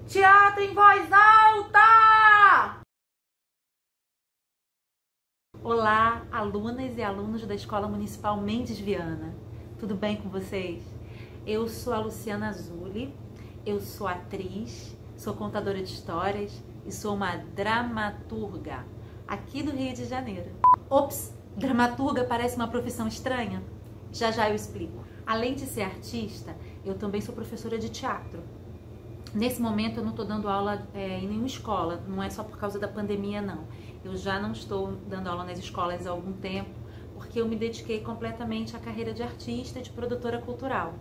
Teatro em voz alta! Olá, alunas e alunos da Escola Municipal Mendes Viana. Tudo bem com vocês? Eu sou a Luciana Azuli, eu sou atriz, sou contadora de histórias e sou uma dramaturga aqui do Rio de Janeiro. Ops, dramaturga parece uma profissão estranha? Já já eu explico. Além de ser artista, eu também sou professora de teatro. Nesse momento eu não estou dando aula em nenhuma escola, não é só por causa da pandemia não. Eu já não estou dando aula nas escolas há algum tempo, porque eu me dediquei completamente à carreira de artista e de produtora cultural.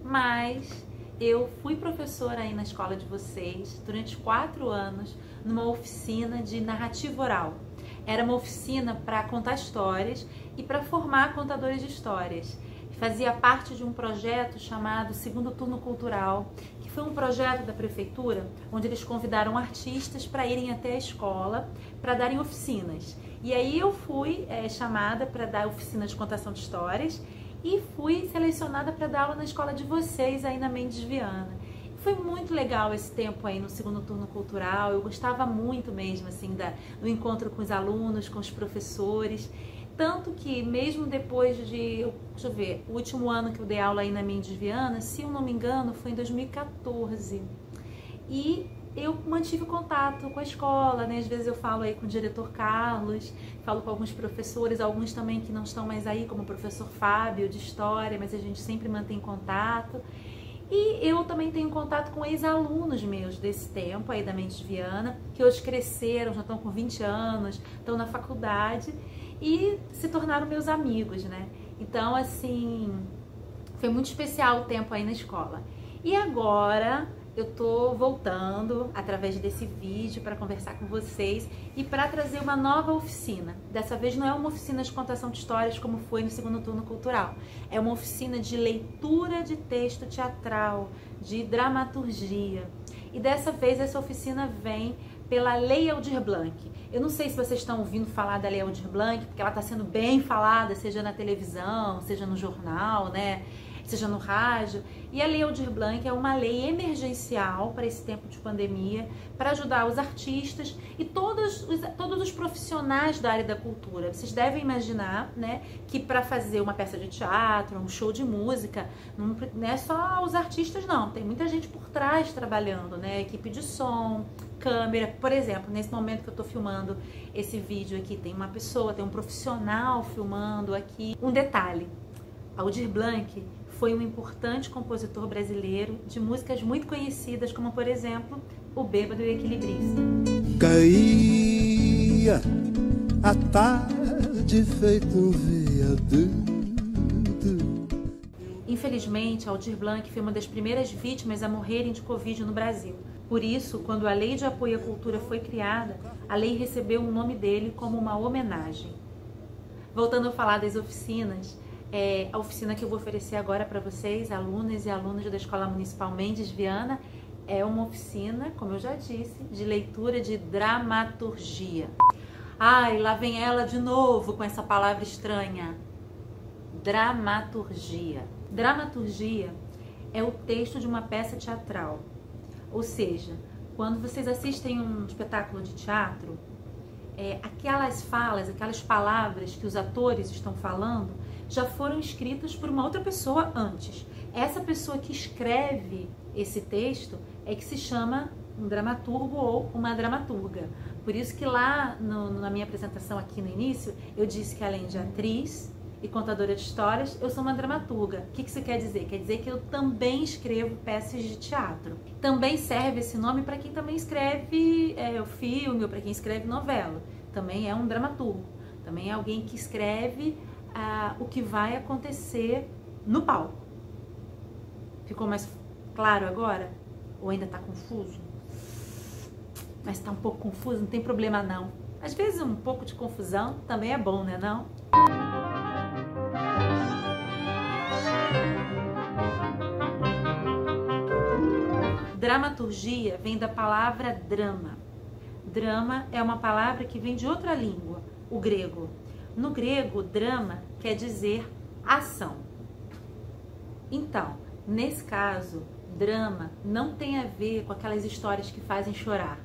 Mas eu fui professora aí na escola de vocês durante 4 anos, numa oficina de narrativa oral. Era uma oficina para contar histórias e para formar contadores de histórias. Fazia parte de um projeto chamado Segundo Turno Cultural, que foi um projeto da prefeitura, onde eles convidaram artistas para irem até a escola para darem oficinas. E aí eu fui chamada para dar oficina de contação de histórias e fui selecionada para dar aula na escola de vocês aí na Mendes Viana. Foi muito legal esse tempo aí no Segundo Turno Cultural, eu gostava muito mesmo assim do encontro com os alunos, com os professores. Tanto que mesmo depois de, deixa eu ver, o último ano que eu dei aula aí na Mendes Viana, se eu não me engano, foi em 2014. E eu mantive contato com a escola, né? Às vezes eu falo aí com o diretor Carlos, falo com alguns professores, alguns também que não estão mais aí, como o professor Fábio de História, mas a gente sempre mantém contato. E eu também tenho contato com ex-alunos meus desse tempo aí da Mendes Viana, que hoje cresceram, já estão com 20 anos, estão na faculdade e se tornaram meus amigos, né? Então, assim, foi muito especial o tempo aí na escola. E agora eu tô voltando através desse vídeo para conversar com vocês e para trazer uma nova oficina. Dessa vez não é uma oficina de contação de histórias como foi no Segundo Turno Cultural. É uma oficina de leitura de texto teatral, de dramaturgia. E dessa vez essa oficina vem pela Lei Aldir Blanc. Eu não sei se vocês estão ouvindo falar da Lei Aldir Blanc, porque ela está sendo bem falada, seja na televisão, seja no jornal, né? Seja no rádio. E a Lei Aldir Blanc é uma lei emergencial para esse tempo de pandemia, para ajudar os artistas e todos os profissionais da área da cultura. Vocês devem imaginar, né, que para fazer uma peça de teatro, um show de música, não é só os artistas não, tem muita gente por trás trabalhando, né, equipe de som, câmera. Por exemplo, nesse momento que eu estou filmando esse vídeo aqui, tem uma pessoa, tem um profissional filmando aqui. Um detalhe, Aldir Blanc foi um importante compositor brasileiro de músicas muito conhecidas, como, por exemplo, O Bêbado e o Equilibrista. Caía a tarde feito um viaduto. Infelizmente, Aldir Blanc foi uma das primeiras vítimas a morrerem de Covid no Brasil. Por isso, quando a Lei de Apoio à Cultura foi criada, a lei recebeu o nome dele como uma homenagem. Voltando a falar das oficinas, a oficina que eu vou oferecer agora para vocês, alunas e alunos da Escola Municipal Mendes Viana, é uma oficina, como eu já disse, de leitura de dramaturgia. Ai, lá vem ela de novo com essa palavra estranha. Dramaturgia. Dramaturgia é o texto de uma peça teatral. Ou seja, quando vocês assistem um espetáculo de teatro, aquelas falas, aquelas palavras que os atores estão falando já foram escritas por uma outra pessoa antes. Essa pessoa que escreve esse texto é que se chama um dramaturgo ou uma dramaturga. Por isso que lá na minha apresentação aqui no início, eu disse que além de atriz e contadora de histórias, eu sou uma dramaturga. O que isso quer dizer? Quer dizer que eu também escrevo peças de teatro. Também serve esse nome para quem também escreve o filme ou para quem escreve novela. Também é um dramaturgo. Também é alguém que escreve o que vai acontecer no palco. Ficou mais claro agora? Ou ainda está confuso? Mas está um pouco confuso, não tem problema não. Às vezes um pouco de confusão também é bom, né não? Dramaturgia vem da palavra drama. Drama é uma palavra que vem de outra língua, o grego. No grego, drama quer dizer ação. Então, nesse caso, drama não tem a ver com aquelas histórias que fazem chorar.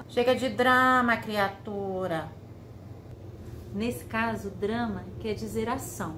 Chega de drama, criatura. Nesse caso, drama quer dizer ação.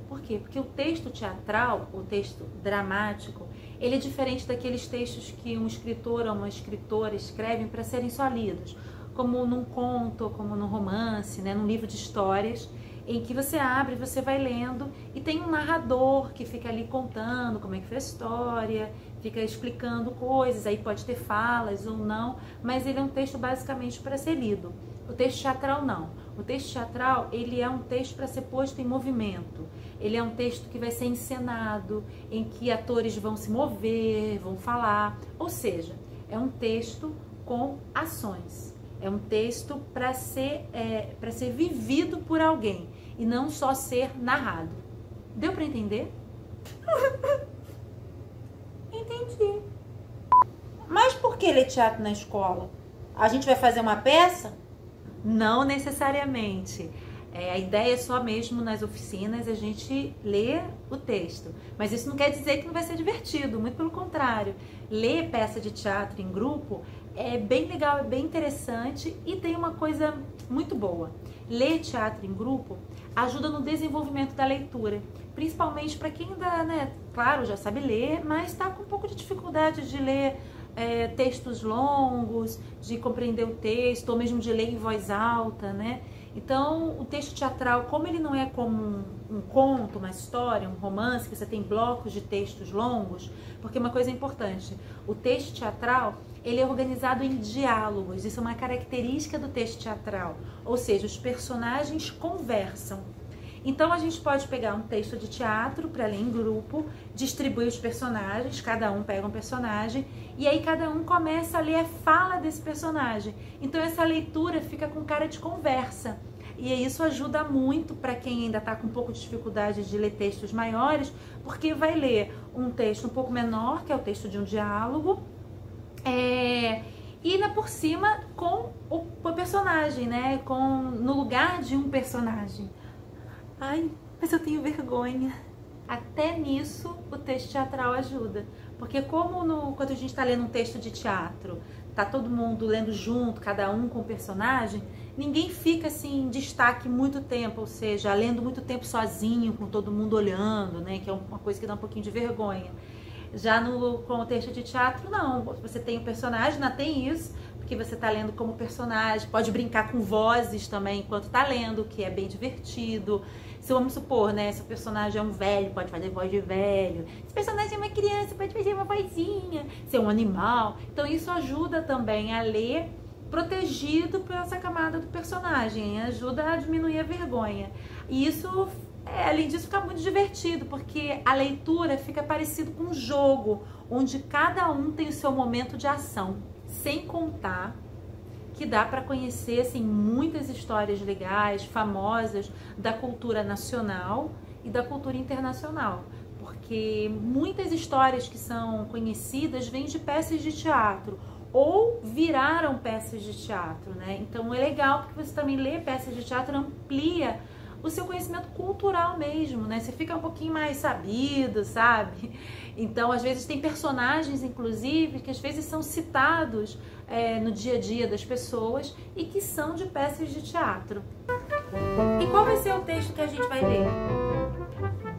Por quê? Porque o texto teatral, o texto dramático, ele é diferente daqueles textos que um escritor ou uma escritora escrevem para serem só lidos, como num conto, como num romance, né, num livro de histórias, em que você abre, você vai lendo e tem um narrador que fica ali contando como é que foi a história, fica explicando coisas, aí pode ter falas ou não, mas ele é um texto basicamente para ser lido. O texto teatral não. O texto teatral, ele é um texto para ser posto em movimento. Ele é um texto que vai ser encenado, em que atores vão se mover, vão falar. Ou seja, é um texto com ações. É um texto para ser vivido por alguém e não só ser narrado. Deu para entender? Entendi. Mas por que ler teatro na escola? A gente vai fazer uma peça? Não necessariamente. A ideia é só mesmo nas oficinas a gente ler o texto. Mas isso não quer dizer que não vai ser divertido, muito pelo contrário. Ler peça de teatro em grupo é bem legal, é bem interessante e tem uma coisa muito boa. Ler teatro em grupo ajuda no desenvolvimento da leitura, principalmente para quem ainda, né, claro, já sabe ler, mas está com um pouco de dificuldade de ler textos longos, de compreender o texto, ou mesmo de ler em voz alta, né? Então, o texto teatral, como ele não é como um conto, uma história, um romance, que você tem blocos de textos longos, porque uma coisa importante, o texto teatral, ele é organizado em diálogos, isso é uma característica do texto teatral, ou seja, os personagens conversam. Então, a gente pode pegar um texto de teatro para ler em grupo, distribuir os personagens, cada um pega um personagem, e aí cada um começa a ler a fala desse personagem. Então, essa leitura fica com cara de conversa. E isso ajuda muito para quem ainda está com um pouco de dificuldade de ler textos maiores, porque vai ler um texto um pouco menor, que é o texto de um diálogo, e ainda por cima com o personagem, né? No lugar de um personagem. Ai, mas eu tenho vergonha. Até nisso o texto teatral ajuda. Porque quando a gente está lendo um texto de teatro, tá todo mundo lendo junto, cada um com o personagem, ninguém fica assim em destaque muito tempo, ou seja, lendo muito tempo sozinho, com todo mundo olhando, né? Que é uma coisa que dá um pouquinho de vergonha. Já com o texto de teatro, não. Você tem o personagem, não tem isso, porque você está lendo como personagem, pode brincar com vozes também enquanto está lendo, que é bem divertido. Se vamos supor, né, se o personagem é um velho, pode fazer voz de velho. Se o personagem é uma criança, pode fazer uma vozinha. Se é um animal. Então isso ajuda também a ler protegido por essa camada do personagem, ajuda a diminuir a vergonha. E isso, além disso, fica muito divertido, porque a leitura fica parecido com um jogo, onde cada um tem o seu momento de ação. Sem contar que dá para conhecer assim, muitas histórias legais, famosas da cultura nacional e da cultura internacional. Porque muitas histórias que são conhecidas vêm de peças de teatro ou viraram peças de teatro, né? Então é legal porque você também lê peças de teatro, amplia o seu conhecimento cultural mesmo, né? Você fica um pouquinho mais sabido, sabe? Então, às vezes tem personagens, inclusive, que às vezes são citados no dia a dia das pessoas e que são de peças de teatro. E qual vai ser o texto que a gente vai ler?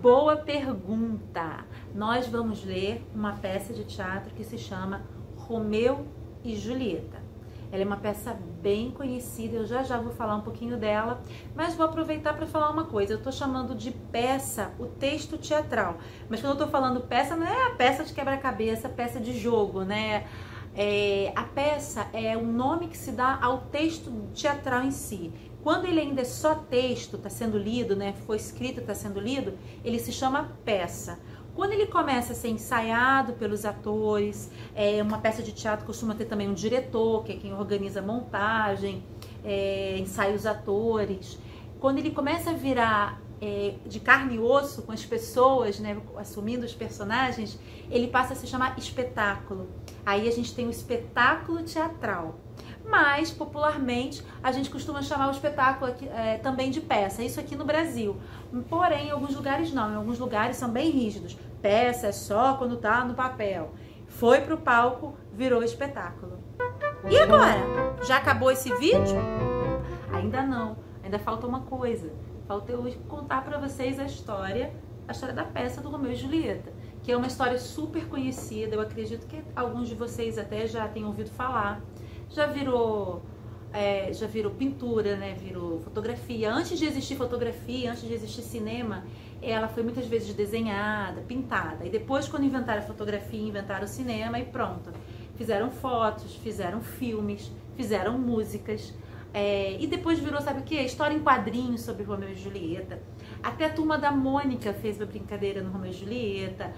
Boa pergunta! Nós vamos ler uma peça de teatro que se chama Romeu e Julieta. Ela é uma peça bem conhecida, eu já vou falar um pouquinho dela, mas vou aproveitar para falar uma coisa. Eu estou chamando de peça o texto teatral, mas quando eu estou falando peça, não é a peça de quebra-cabeça, peça de jogo, né? A peça é o nome que se dá ao texto teatral em si. Quando ele ainda é só texto, está sendo lido, né? Foi escrito, está sendo lido, ele se chama peça. Quando ele começa a ser ensaiado pelos atores, uma peça de teatro costuma ter também um diretor, que é quem organiza a montagem, ensaia os atores. Quando ele começa a virar de carne e osso com as pessoas, né, assumindo os personagens, ele passa a se chamar espetáculo. Aí a gente tem o espetáculo teatral. mas popularmente a gente costuma chamar o espetáculo aqui, também de peça, isso aqui no Brasil. Porém, em alguns lugares não, em alguns lugares são bem rígidos. Peça é só quando tá no papel. Foi pro palco, virou espetáculo. E agora? Já acabou esse vídeo? Ainda não, ainda falta uma coisa. Falta eu contar pra vocês a história da peça do Romeu e Julieta, que é uma história super conhecida. Eu acredito que alguns de vocês até já tenham ouvido falar. Já virou pintura, né? Virou fotografia. Antes de existir fotografia, antes de existir cinema, ela foi muitas vezes desenhada, pintada. E depois, quando inventaram a fotografia, inventaram o cinema e pronto. Fizeram fotos, fizeram filmes, fizeram músicas. E depois virou, sabe o que? História em quadrinhos sobre Romeu e Julieta. Até a Turma da Mônica fez uma brincadeira no Romeu e Julieta.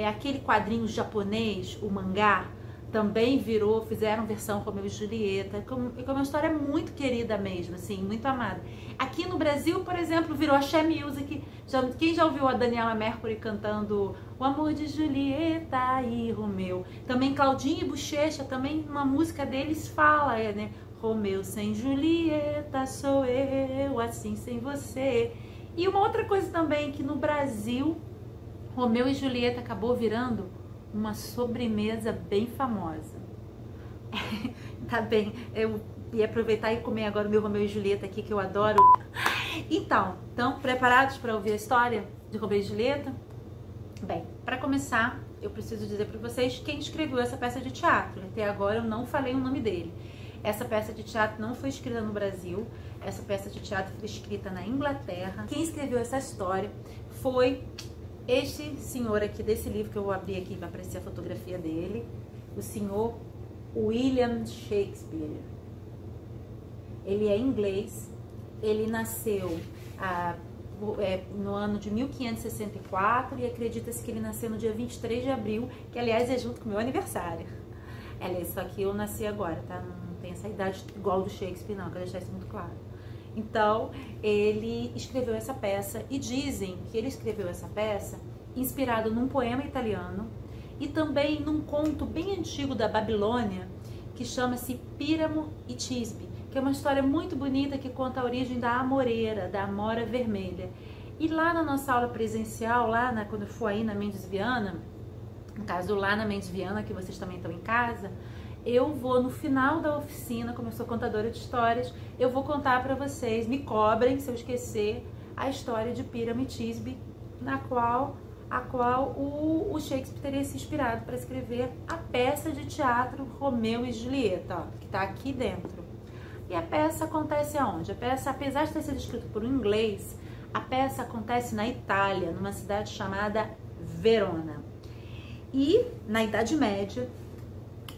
Aquele quadrinho japonês, o mangá, também fizeram versão Romeu e Julieta. É uma história muito querida mesmo, assim, muito amada. Aqui no Brasil, por exemplo, virou Axé Music. Quem já ouviu a Daniela Mercury cantando O Amor de Julieta e Romeu? Também Claudinho e Bochecha, também uma música deles fala, né? Romeu sem Julieta sou eu, assim sem você. E uma outra coisa também, que no Brasil, Romeu e Julieta acabou virando uma sobremesa bem famosa. Tá bem, eu ia aproveitar e comer agora o meu Romeu e Julieta aqui, que eu adoro. Então, preparados para ouvir a história de Romeu e Julieta? Bem, para começar, eu preciso dizer para vocês quem escreveu essa peça de teatro. Até agora eu não falei o nome dele. Essa peça de teatro não foi escrita no Brasil, essa peça de teatro foi escrita na Inglaterra. Quem escreveu essa história foi este senhor aqui desse livro, que eu vou abrir aqui para aparecer a fotografia dele, o senhor William Shakespeare. Ele é inglês, ele nasceu no ano de 1564 e acredita-se que ele nasceu no dia 23 de abril, que aliás é junto com o meu aniversário. Só que eu nasci agora, tá? Não tem essa idade igual do Shakespeare, não, quero deixar isso muito claro. Então, ele escreveu essa peça e dizem que ele escreveu essa peça inspirado num poema italiano e também num conto bem antigo da Babilônia que chama-se Píramo e Tisbe, que é uma história muito bonita que conta a origem da amoreira, da amora vermelha. E lá na nossa aula presencial, quando eu for aí na Mendes Viana, no caso lá na Mendes Viana, que vocês também estão em casa, eu vou no final da oficina, como eu sou contadora de histórias, eu vou contar para vocês, me cobrem se eu esquecer, a história de Píramo e Tisbe, a qual o Shakespeare teria se inspirado para escrever a peça de teatro Romeu e Julieta, ó, que está aqui dentro. E a peça acontece aonde? A peça, apesar de ter sido escrita por um inglês, a peça acontece na Itália, numa cidade chamada Verona. E na Idade Média,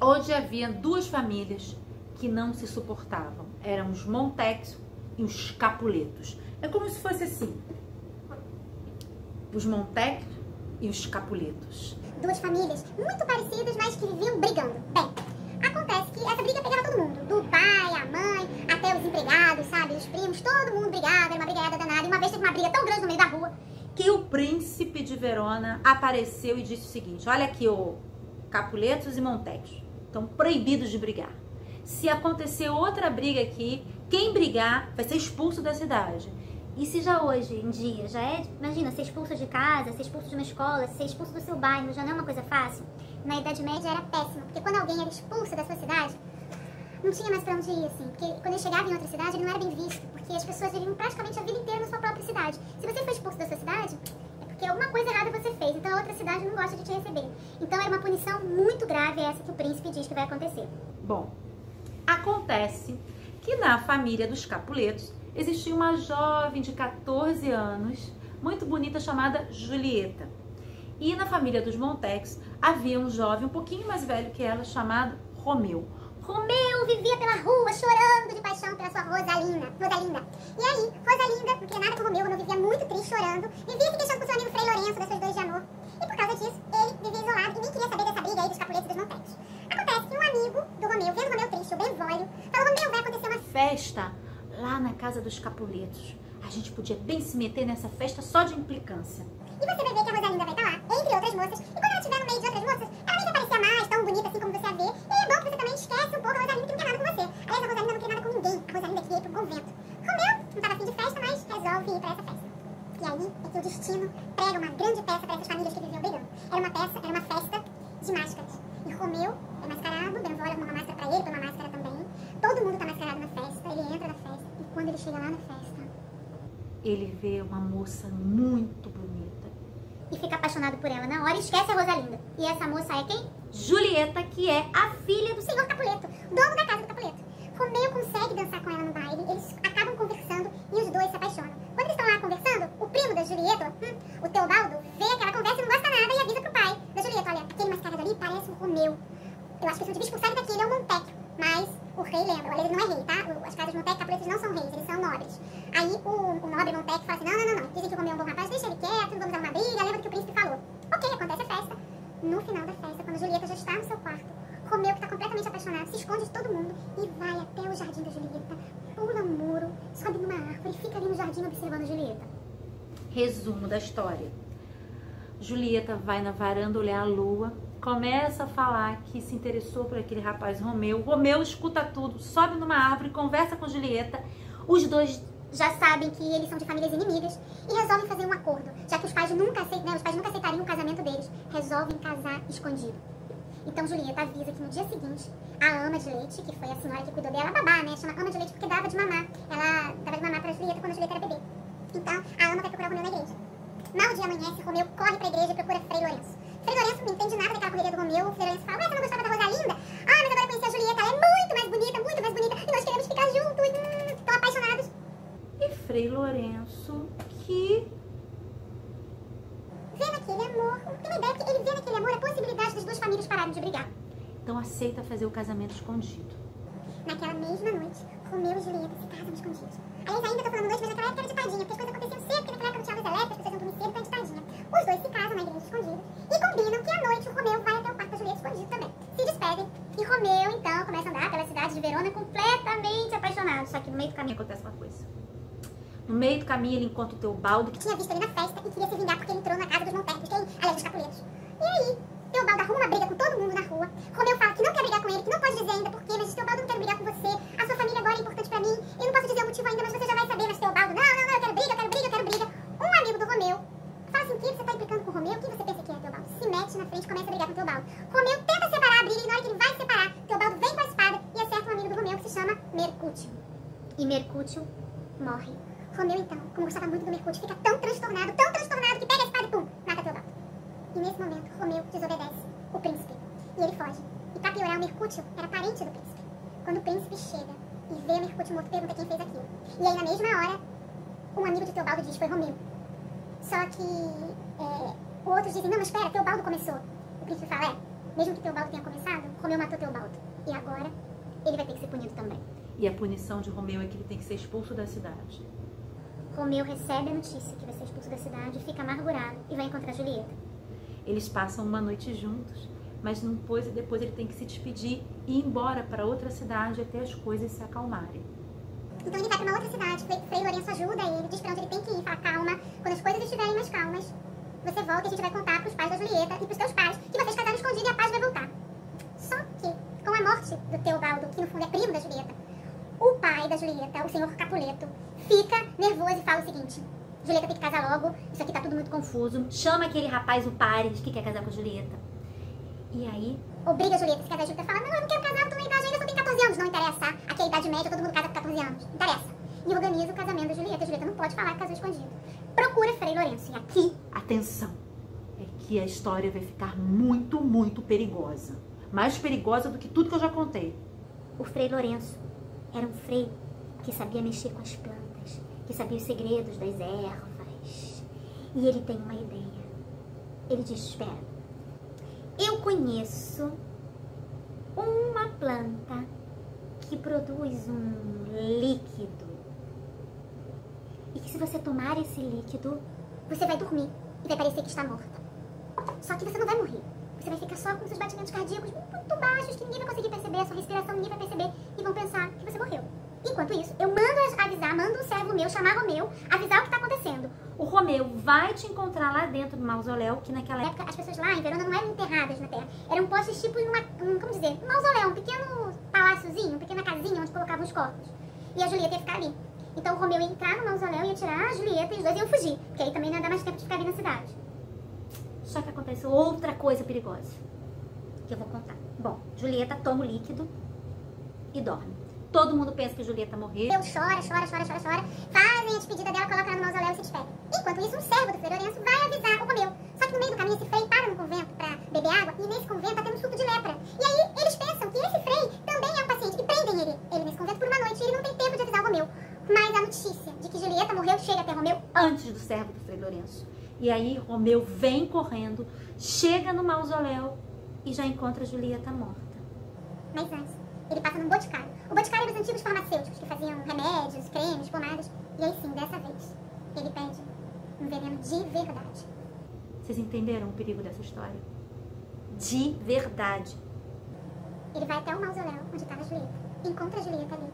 onde havia duas famílias que não se suportavam. Eram os Montecchio e os Capuletos. É como se fosse assim, os Montecchio e os Capuletos. Duas famílias muito parecidas, mas que viviam brigando. Bem, acontece que essa briga pegava todo mundo. Do pai, a mãe, até os empregados, sabe? Os primos, todo mundo brigava, era uma brigada danada. E uma vez teve uma briga tão grande no meio da rua que o príncipe de Verona apareceu e disse o seguinte: olha aqui, ô Capuletos e Montecchio, estão proibidos de brigar. Se acontecer outra briga aqui, quem brigar vai ser expulso da cidade. E se já hoje em dia já imagina, ser expulso de casa, ser expulso de uma escola, ser expulso do seu bairro, já não é uma coisa fácil? Na Idade Média era péssimo, porque quando alguém era expulso da sua cidade, não tinha mais pra onde ir, assim. Porque quando ele chegava em outra cidade, ele não era bem visto, porque as pessoas viviam praticamente a vida inteira na sua própria cidade. Se você foi expulso da sua cidade, é porque alguma coisa errada você fez, então a outra cidade não gosta de te receber. Então era uma punição muito grave essa que o príncipe diz que vai acontecer. Bom, acontece que na família dos Capuletos existia uma jovem de 14 anos, muito bonita, chamada Julieta. E na família dos Montecchio havia um jovem um pouquinho mais velho que ela, chamado Romeu. Romeu vivia pela rua chorando de paixão pela sua Rosalinda. E aí, Rosalinda, não queria nada com Romeu, não vivia muito triste, chorando, vivia se queixando com seu amigo Frei Lourenço das suas dores de amor. E por causa disso, ele vivia isolado e nem queria saber dessa briga aí dos Capuletos e dos Montecchio. Acontece que um amigo do Romeu, vendo Romeu triste, o Benvolio, falou: Romeu, vai acontecer uma festa lá na casa dos Capuletos. A gente podia bem se meter nessa festa só de implicância. E você vai ver que a Rosalinda vai estar lá, entre outras moças, e quando ela estiver no meio de outras moças, ela nem vai parecer mais tão bonita assim como você a vê, e é bom que você também esquece um pouco a Rosalinda que não quer nada com você. era uma grande peça para essas famílias que viviam brigando. Era uma festa de máscaras. E Romeu é mascarado, Benvolio arruma uma máscara pra ele, põe uma máscara também. Todo mundo tá mascarado na festa, ele entra na festa. E quando ele chega lá na festa, ele vê uma moça muito bonita. E fica apaixonado por ela na hora e esquece a Rosalinda. E essa moça é quem? Julieta, que é a filha do senhor Capuleto, dono da casa do Capuleto. Romeu consegue dançar com ela no baile, eles acabam conversando e os dois se apaixonam. Quando eles estão lá conversando, o primo da Julieta, o Teobaldo, vê aquela conversa e não gosta nada e avisa pro pai da Julieta: olha, aquele mascarado ali parece o Romeu. Eu acho que eles devia expulsar ele daqui, ele é um Montecchio. Mas o rei lembra, olha, ele não é rei, tá? As casas Montecchio e Capuletos não são reis, eles são nobres. Aí o nobre Montecchio fala assim: não. Dizem que o Romeu é um bom rapaz, deixa ele quieto, não vamos dar uma briga, lembra do que o príncipe falou. Ok, acontece a festa. No final da festa, quando a Julieta já está no seu quarto, Romeu, que está completamente apaixonado, se esconde de todo mundo e vai até o jardim da Julieta, pula um muro, sobe numa árvore e fica ali no jardim observando a Julieta. Resumo da história. Julieta vai na varanda olhar a lua, começa a falar que se interessou por aquele rapaz Romeu. Romeu escuta tudo, sobe numa árvore, conversa com Julieta. Os dois já sabem que eles são de famílias inimigas e resolvem fazer um acordo, já que os pais nunca aceitariam o casamento deles, resolvem casar escondido. Então Julieta avisa que no dia seguinte, a ama de leite, que foi a senhora que cuidou dela, a babá, né, chama ama de leite porque dava de mamar, ela dava de mamar pra Julieta quando a Julieta era bebê. Então a ama vai procurar Romeu na igreja. Mal dia amanhece, Romeu corre pra igreja e procura Frei Lourenço. Frei Lourenço não entende nada daquela correria do Romeu. O Frei Lourenço fala: ué, você não gostava da Rosalinda? Ah, mas agora eu conheci a Julieta, ela é muito mais bonita, e nós queremos ficar juntos, estão apaixonados. E Frei Lourenço, que vê naquele amor, tem uma ideia que ele vê naquele amor a possibilidade das duas famílias pararem de brigar. Então aceita fazer o casamento escondido. Naquela mesma noite, Romeu e Julieta se casam escondidos. Aliás, ainda tô falando noite, mas naquela época era de tadinha, porque as coisas aconteciam cedo, porque naquela época não tinha luz elétrica, as pessoas iam dormir cedo, então é de tadinha. Os dois se casam na igreja escondidos e combinam que à noite o Romeu vai até o quarto da Julieta escondido também. Se despedem e Romeu, então, começa a andar pela cidade de Verona completamente apaixonado. Só que no meio do caminho acontece uma coisa. No meio do caminho ele encontra o Teobaldo, que tinha visto ele na festa e queria se vingar porque ele entrou na casa dos Montecchios, aliás, dos Capuletos. E aí, Teobaldo arruma uma briga com todo mundo na rua. Romeu fala que não quer brigar com ele, que não pode dizer ainda porquê, mas Teobaldo, não quero brigar com você. A sua família agora é importante pra mim. Eu não posso dizer o motivo ainda, mas você já vai saber. Mas Teobaldo, não, eu quero briga. Um amigo do Romeu fala assim: o que você tá implicando com o Romeu? Quem você pensa que é, Teobaldo? Se mete na frente e começa a brigar com Teobaldo. Romeu tenta separar a briga e na hora que ele vai separar, Teobaldo vem com a espada e acerta um amigo do Romeu que se chama Mercúcio. E Mercúcio morre. Romeu, então, como gostava muito do Mercúcio, fica tão transtornado que pega a espada e pum, mata Teobaldo. E nesse momento, Romeu desobedece o príncipe e ele foge. E pra piorar, o Mercúcio era parente do príncipe. Quando o príncipe chega e vê o Mercúcio morto, pergunta quem fez aquilo. E aí, na mesma hora, um amigo de Teobaldo diz: foi Romeu. Só que outros dizem: não, mas espera, Teobaldo começou. O príncipe fala: mesmo que Teobaldo tenha começado, Romeu matou Teobaldo. E agora, ele vai ter que ser punido também. E a punição de Romeu é que ele tem que ser expulso da cidade. Romeu recebe a notícia que vai ser expulso da cidade, fica amargurado e vai encontrar Julieta. Eles passam uma noite juntos, mas depois ele tem que se despedir e ir embora para outra cidade até as coisas se acalmarem. Então ele vai para uma outra cidade, Frei Lourenço ajuda ele, diz pra onde ele tem que ir, fala: calma, quando as coisas estiverem mais calmas, você volta e a gente vai contar pros pais da Julieta e pros teus pais que vocês casaram escondido e a paz vai voltar. Só que, com a morte do Teobaldo, que no fundo é primo da Julieta, o pai da Julieta, o senhor Capuleto, fica nervoso e fala o seguinte: Julieta tem que casar logo, isso aqui tá tudo muito confuso. Chama aquele rapaz, o Pares, que quer casar com a Julieta. E aí, obriga a Julieta a se casar. A Julieta fala: não, eu não quero casar, eu tô na idade ainda, só tenho 14 anos. Não interessa, aqui é a idade média, todo mundo casa com 14 anos. Não interessa. E organiza o casamento da Julieta. A Julieta não pode falar que casou escondido. Procura Frei Lourenço. E aqui, atenção, é que a história vai ficar muito, muito perigosa. Mais perigosa do que tudo que eu já contei. O Frei Lourenço era um frei que sabia mexer com as plantas, que sabia os segredos das ervas. E ele tem uma ideia. Ele diz: espera, eu conheço uma planta que produz um líquido. E que se você tomar esse líquido, você vai dormir e vai parecer que está morta. Só que você não vai morrer. Você vai ficar só com seus batimentos cardíacos muito baixos, que ninguém vai conseguir perceber, a sua respiração ninguém vai perceber, e vão pensar que você morreu. Enquanto isso, eu mando um servo meu, chamar Romeu, avisar o que está acontecendo. O Romeu vai te encontrar lá dentro do mausoléu, que naquela época as pessoas lá em Verona não eram enterradas na terra. Eram postos tipo em um mausoléu, um pequeno paláciozinho, uma pequena casinha onde colocavam os corpos. E a Julieta ia ficar ali. Então o Romeu ia entrar no mausoléu, ia tirar a Julieta e os dois iam fugir, porque aí também não ia dar mais tempo de ficar ali na cidade. Só que acontece outra coisa perigosa, que eu vou contar. Bom, Julieta toma o líquido e dorme. Todo mundo pensa que Julieta morreu. Chora. Fazem a despedida dela, colocam ela no mausoléu e se despedem. Enquanto isso, um servo do Frei Lourenço vai avisar o Romeu. Só que no meio do caminho, esse Frei para no convento pra beber água. E nesse convento tá tendo um surto de lepra. E aí, eles pensam que esse Frei também é um paciente. E prendem ele nesse convento por uma noite. E ele não tem tempo de avisar o Romeu. Mas a notícia de que Julieta morreu chega até Romeu Antes do servo do Frei Lourenço. E aí, Romeu vem correndo, chega no mausoléu e já encontra Julieta morta. Mas antes, ele passa num boticário. O boticário era dos antigos farmacêuticos que faziam remédios, cremes, pomadas. E aí sim, dessa vez, ele pede um veneno de verdade. Vocês entenderam o perigo dessa história? De verdade. Ele vai até o mausoléu onde estava a Julieta. Encontra a Julieta ali.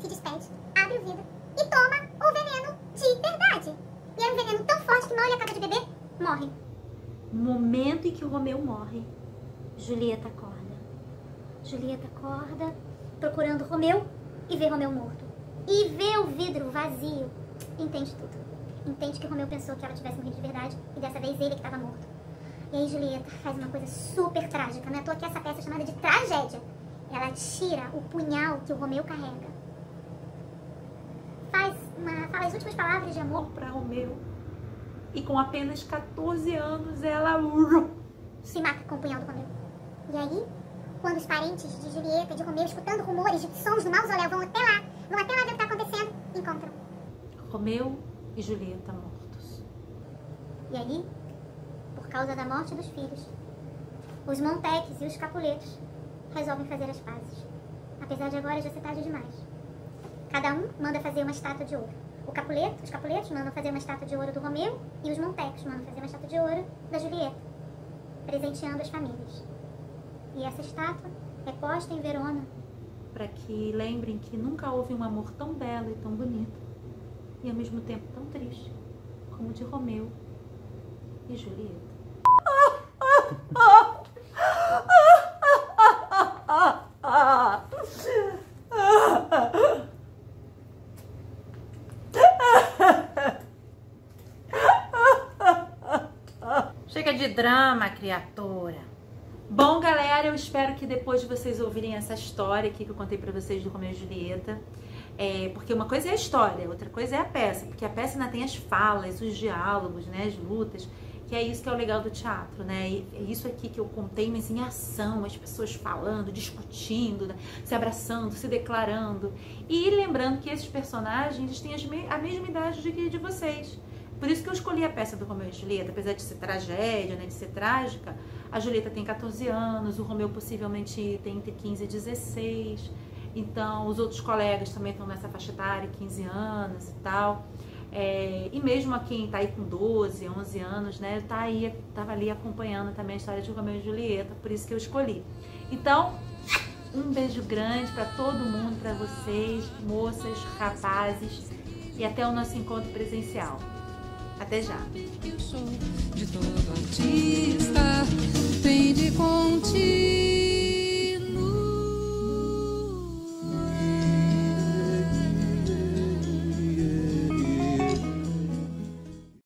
Se despede, abre o vidro e toma o veneno de verdade. E era um veneno tão forte que mal ele acaba de beber, morre. No momento em que o Romeu morre, Julieta acorda. Julieta acorda, procurando Romeu, e vê Romeu morto. E vê o vidro vazio. Entende tudo. Entende que Romeu pensou que ela tivesse morrido de verdade, e dessa vez ele que estava morto. E aí Julieta faz uma coisa super trágica. Não é à toa que essa peça é chamada de tragédia. Ela tira o punhal que o Romeu carrega. Fala as últimas palavras de amor Para Romeu. E com apenas 14 anos, ela se mata com o punhal do Romeu. E aí, quando os parentes de Julieta e de Romeu, escutando rumores de sons do mausoléu, vão até lá ver o que está acontecendo, encontram Romeu e Julieta mortos. E aí, por causa da morte dos filhos, os Monteques e os Capuletos resolvem fazer as pazes. Apesar de agora já ser tarde demais. Cada um manda fazer uma estátua de ouro. Os Capuletos mandam fazer uma estátua de ouro do Romeu e os Monteques mandam fazer uma estátua de ouro da Julieta, presenteando as famílias. E essa estátua é posta em Verona Para que lembrem que nunca houve um amor tão belo e tão bonito, e ao mesmo tempo tão triste, como o de Romeu e Julieta. Chega de drama, criatura. Bom, galera, eu espero que depois de vocês ouvirem essa história aqui que eu contei pra vocês do Romeu e Julieta, porque uma coisa é a história, outra coisa é a peça, porque a peça ainda tem as falas, os diálogos, né, as lutas, que é isso que é o legal do teatro, né? E é isso aqui que eu contei, mas em ação, as pessoas falando, discutindo, né? Se abraçando, se declarando. E lembrando que esses personagens têm a mesma idade de vocês. Por isso que eu escolhi a peça do Romeu e Julieta, apesar de ser tragédia, né, de ser trágica. A Julieta tem 14 anos, o Romeu possivelmente tem entre 15 e 16. Então, os outros colegas também estão nessa faixa etária, 15 anos e tal. E mesmo a quem tá aí com 12, 11 anos, né, tava ali acompanhando também a história de Romeu e Julieta, por isso que eu escolhi. Então, um beijo grande para todo mundo, para vocês, moças, rapazes, e até o nosso encontro presencial. Até já! Eu sou de todo artista.